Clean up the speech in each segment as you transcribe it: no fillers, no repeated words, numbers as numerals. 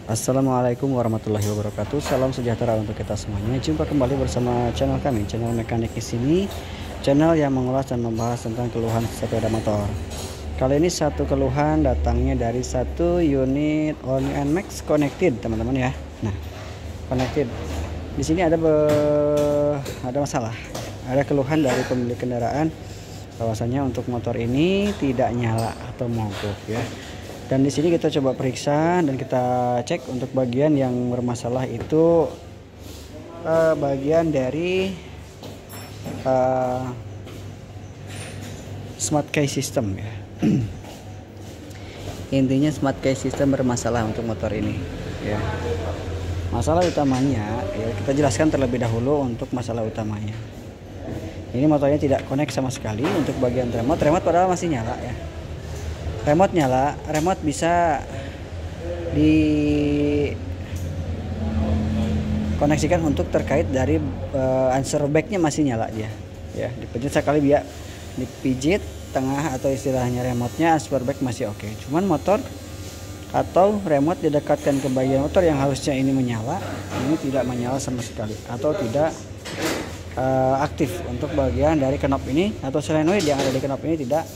Assalamualaikum warahmatullahi wabarakatuh. Salam sejahtera untuk kita semuanya. Jumpa kembali bersama channel kami, channel mekanik di sini, channel yang mengulas dan membahas tentang keluhan sepeda motor. Kali ini satu keluhan datangnya dari satu unit Only NMAX connected, teman-teman ya. Nah, connected. Di sini ada masalah. Ada keluhan dari pemilik kendaraan bahwasanya untuk motor ini tidak nyala atau mogok ya. Dan di sini kita coba periksa dan kita cek untuk bagian yang bermasalah itu bagian dari smart key system ya. Intinya smart key system bermasalah untuk motor ini ya. Masalah utamanya ya, kita jelaskan terlebih dahulu untuk masalah utamanya. Ini motornya tidak connect sama sekali untuk bagian remote padahal masih nyala ya. Remote nyala, remote bisa dikoneksikan untuk terkait dari answer backnya masih nyala dia ya. Dipijit sekali biar dipijit tengah atau istilahnya remote-nya answer back masih oke. Cuman motor atau remote didekatkan ke bagian motor yang harusnya ini menyala, ini tidak menyala sama sekali atau tidak aktif untuk bagian dari knob ini atau solenoid yang ada di knob ini tidak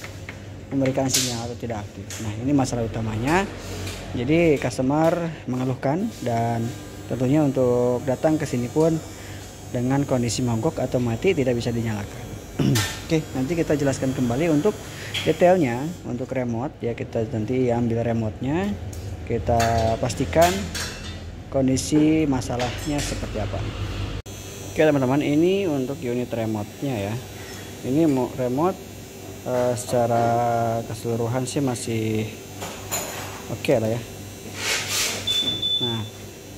memberikan sinyal atau tidak aktif. Nah, ini masalah utamanya. Jadi customer mengeluhkan dan tentunya untuk datang ke sini pun dengan kondisi mogok atau mati tidak bisa dinyalakan. Oke, nanti kita jelaskan kembali untuk detailnya untuk remote ya. Kita nanti ambil remote-nya, kita pastikan kondisi masalahnya seperti apa. Oke teman-teman, ini untuk unit remote-nya ya. Ini remote secara keseluruhan sih masih oke lah ya. Nah,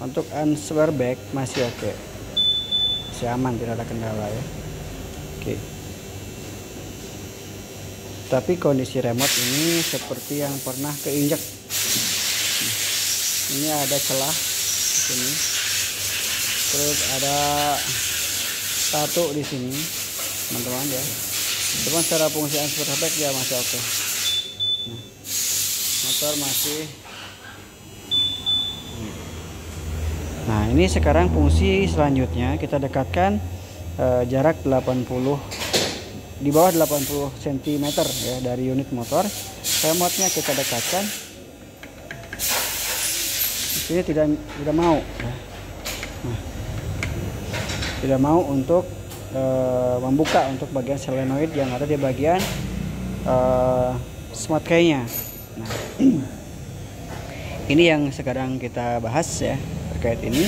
untuk answer back masih oke, masih aman, tidak ada kendala ya. Oke. Tapi kondisi remote ini seperti yang pernah keinjak. Ini ada celah di sini, terus ada tato di sini, teman-teman ya. Cuman secara fungsi answer back dia masih oke. Nah, motor masih. Nah, ini sekarang fungsi selanjutnya kita dekatkan jarak 80 di bawah 80 cm ya dari unit motor. Remote-nya kita dekatkan. Di sini tidak mau ya. Nah, tidak mau untuk membuka untuk bagian solenoid yang ada di bagian smart key-nya. Nah, ini yang sekarang kita bahas ya terkait ini.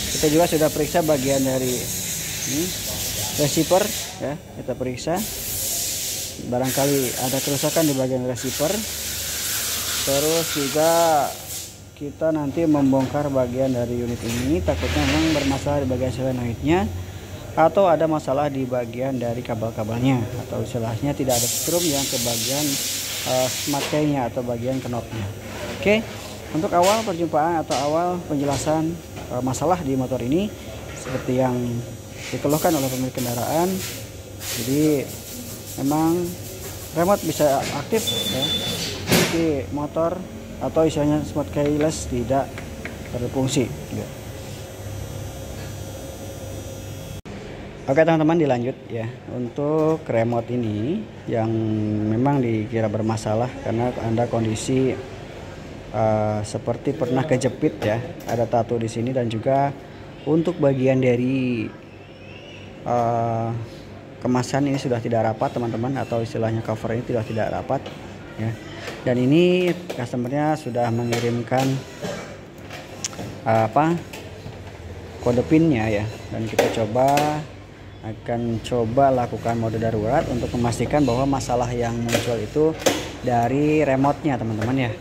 Kita juga sudah periksa bagian dari ini receiver ya, kita periksa barangkali ada kerusakan di bagian receiver. Terus juga kita nanti membongkar bagian dari unit ini, takutnya memang bermasalah di bagian solenoidnya atau ada masalah di bagian dari kabel-kabelnya atau istilahnya tidak ada strum yang ke bagian smart key-nya atau bagian knobnya. Oke, untuk awal perjumpaan atau awal penjelasan masalah di motor ini seperti yang dikeluhkan oleh pemilik kendaraan. Jadi memang remote bisa aktif ya, tapi motor atau istilahnya smart keyless tidak berfungsi ya. Oke teman-teman, dilanjut ya. Untuk remote ini yang memang dikira bermasalah karena Anda kondisi seperti pernah kejepit ya, ada tato di sini dan juga untuk bagian dari kemasan ini sudah tidak rapat teman-teman, atau istilahnya cover ini tidak rapat ya. Dan ini customernya sudah mengirimkan kode pinnya ya, dan kita akan coba lakukan mode darurat untuk memastikan bahwa masalah yang muncul itu dari remote-nya teman-teman ya.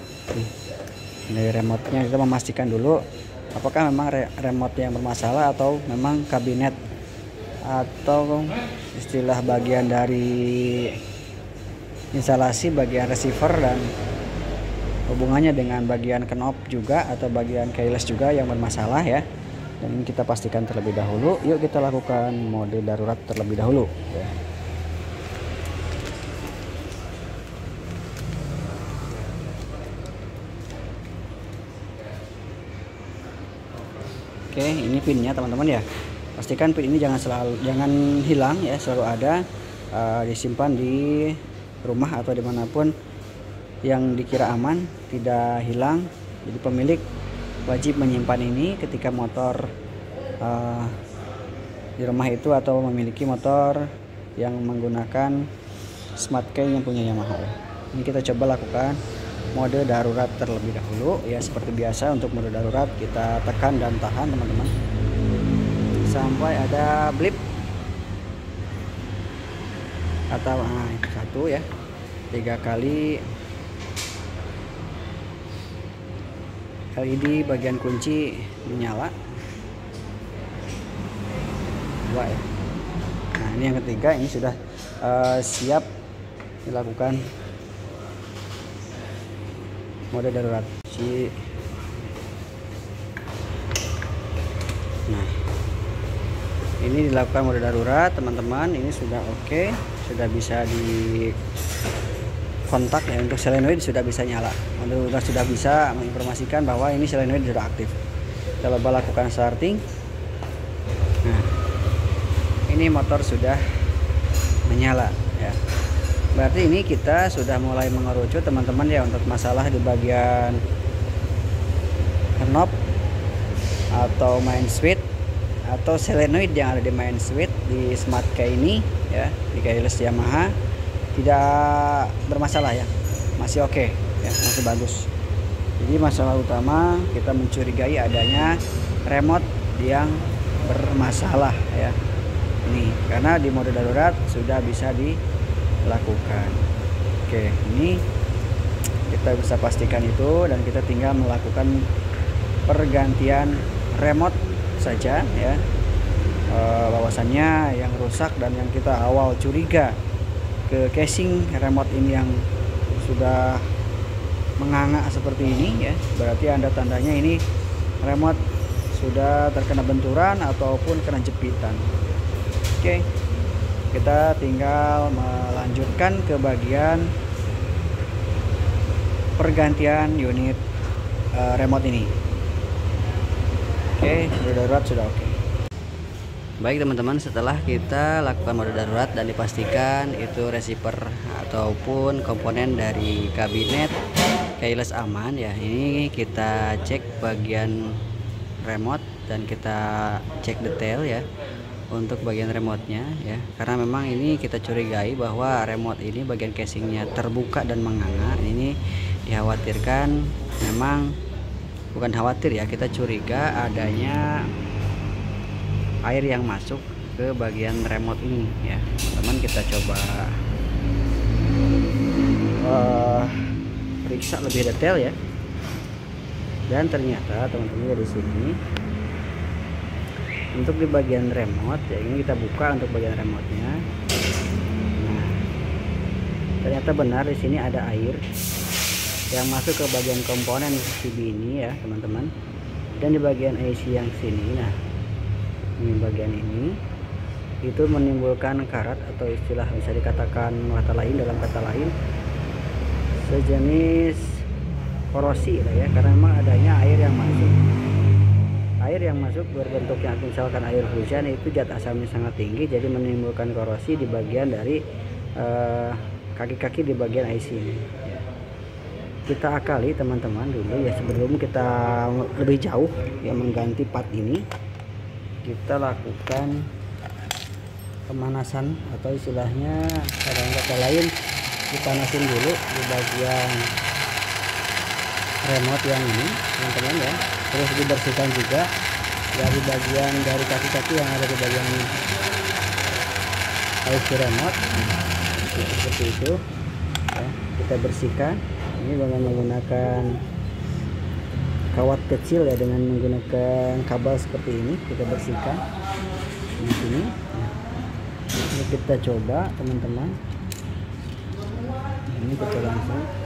Dari remote-nya kita memastikan dulu apakah memang remote yang bermasalah atau memang kabinet atau istilah bagian dari instalasi bagian receiver dan hubungannya dengan bagian knob juga atau bagian keyless juga yang bermasalah ya. Dan ini kita pastikan terlebih dahulu. Yuk kita lakukan mode darurat terlebih dahulu ya. Oke, ini pinnya teman-teman ya. Pastikan pin ini jangan hilang ya, selalu ada, disimpan di rumah atau dimanapun yang dikira aman, tidak hilang. Jadi pemilik wajib menyimpan ini ketika motor di rumah itu atau memiliki motor yang menggunakan smart key yang punya Yamaha. Ini kita coba lakukan mode darurat terlebih dahulu ya. Seperti biasa untuk mode darurat kita tekan dan tahan teman-teman sampai ada blip atau itu satu ya, 3 kali LED bagian kunci menyala, 2 ya. Nah ini yang ketiga, ini sudah siap dilakukan mode darurat. Nah ini dilakukan mode darurat teman-teman. Ini sudah oke, sudah bisa di kontak ya. Untuk solenoid sudah bisa nyala, sudah bisa menginformasikan bahwa ini solenoid sudah aktif. Kita coba lakukan starting. Nah ini motor sudah menyala ya, berarti ini kita sudah mulai mengerucut teman-teman ya, untuk masalah di bagian knob atau main switch atau solenoid yang ada di main switch di smart key ini ya, di keyless Yamaha tidak bermasalah ya, masih oke ya, masih bagus. Jadi masalah utama kita mencurigai adanya remote yang bermasalah ya. Ini karena di mode darurat sudah bisa dilakukan. Oke, ini kita bisa pastikan itu, dan kita tinggal melakukan pergantian remote saja ya. Bahwasannya yang rusak dan yang kita awal curiga ke casing remote ini yang sudah menganga seperti ini ya, berarti tandanya ini remote sudah terkena benturan ataupun kena jepitan. Oke, kita tinggal melanjutkan ke bagian pergantian unit remote ini. Oke, mode darurat sudah oke. Baik teman-teman, setelah kita lakukan mode darurat dan dipastikan itu receiver ataupun komponen dari kabinet keyless aman ya, ini kita cek bagian remote dan kita cek detail ya untuk bagian remote-nya ya, karena memang ini kita curigai bahwa remote ini bagian casingnya terbuka dan menganga. Ini dikhawatirkan, memang bukan khawatir ya, kita curiga adanya air yang masuk ke bagian remote ini ya teman. Kita coba periksa lebih detail ya, dan ternyata teman-teman di sini untuk di bagian remote ya, ini kita buka untuk bagian remote-nya. Nah, ternyata benar di sini ada air yang masuk ke bagian komponen PCB ini ya teman-teman, dan di bagian IC yang sini. Nah, ini bagian ini itu menimbulkan karat atau istilah bisa dikatakan dalam kata lain sejenis korosi lah ya, karena memang adanya air yang masuk. Air yang masuk berbentuknya misalkan air hujan, itu zat asamnya sangat tinggi, jadi menimbulkan korosi di bagian dari kaki-kaki di bagian IC ini ya. Kita akali teman-teman dulu ya, sebelum kita lebih jauh ya mengganti part ini, kita lakukan pemanasan atau istilahnya dalam kata lain dipanasin dulu di bagian remote yang ini teman-teman ya. Terus dibersihkan juga dari bagian dari kaki-kaki yang ada di bagian IC remote seperti itu ya, kita bersihkan. Ini dengan menggunakan kawat kecil ya, dengan menggunakan kabel seperti ini kita bersihkan di sini. Ini kita coba teman-teman, ini kita langsung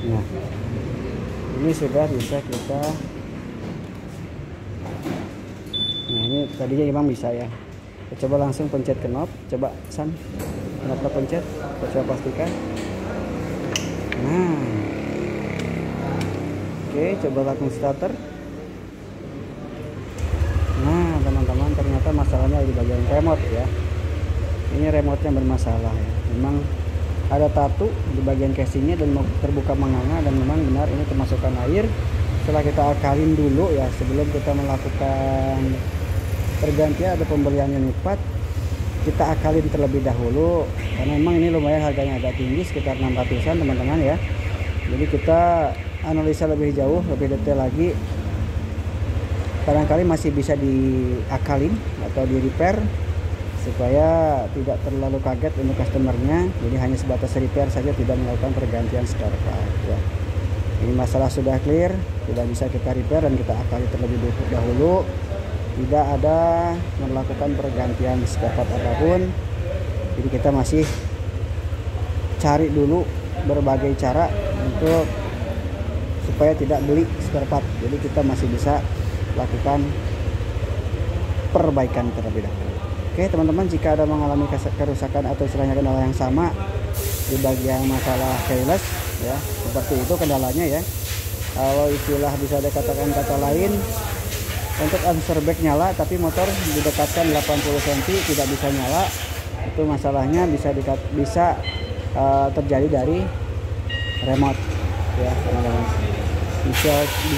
nah ini sudah bisa kita, nah ini tadinya memang bisa ya, Kita coba langsung pencet knob, coba San, knopnya pencet, kita coba pastikan. Nah, oke, coba langsung starter. Nah teman-teman, ternyata masalahnya di bagian remote ya. Ini remote-nya bermasalah ya. Memang ada tato di bagian casingnya dan terbuka menganga, dan memang benar ini kemasukan air. Setelah kita akalin dulu ya, sebelum kita melakukan pergantian atau pembelian unit part, kita akalin terlebih dahulu karena memang ini lumayan harganya agak tinggi, sekitar 600-an teman-teman ya. Jadi kita analisa lebih jauh, lebih detail lagi. Barangkali masih bisa diakalin atau di repair supaya tidak terlalu kaget untuk customernya. Jadi hanya sebatas repair saja, tidak melakukan pergantian spare part ya. Ini masalah sudah clear, tidak bisa kita repair dan kita akali terlebih dahulu. Tidak ada melakukan pergantian spare part apapun. Jadi kita masih cari dulu berbagai cara untuk supaya tidak beli spare part. Jadi kita masih bisa lakukan perbaikan terlebih dahulu. Oke teman-teman, jika ada mengalami kerusakan atau istilahnya kendala yang sama di bagian masalah keyless ya, seperti itu kendalanya ya. Kalau istilah bisa dikatakan kata lain, untuk answer back nyala tapi motor didekatkan 80 cm tidak bisa nyala, itu masalahnya bisa terjadi dari remote ya teman-teman.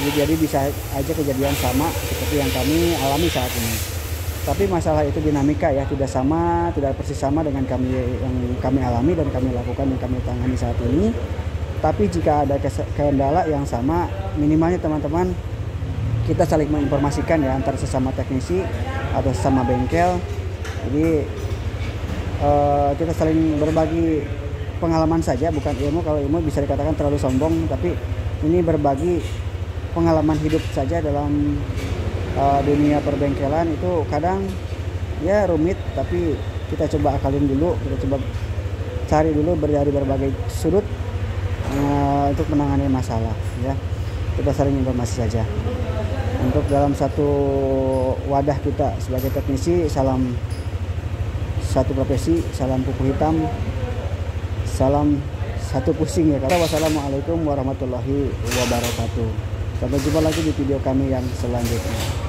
Jadi bisa aja kejadian sama seperti yang kami alami saat ini. Tapi masalah itu dinamika ya, tidak sama, tidak persis sama dengan yang kami alami dan kami lakukan dan kami tangani saat ini. Tapi jika ada kendala yang sama, minimalnya teman-teman kita saling menginformasikan ya antara sesama teknisi atau sesama bengkel. Jadi kita saling berbagi pengalaman saja, bukan ilmu. Kalau ilmu bisa dikatakan terlalu sombong, tapi ini berbagi pengalaman hidup saja dalam dunia perbengkelan. Itu kadang ya rumit, tapi kita coba akalin dulu, kita coba cari dulu dari berbagai sudut untuk menangani masalah ya. Kita saling informasi saja. Untuk dalam satu wadah kita sebagai teknisi, salam satu profesi, salam kuku hitam, salam satu pusing ya. Wassalamualaikum warahmatullahi wabarakatuh. Sampai jumpa lagi di video kami yang selanjutnya.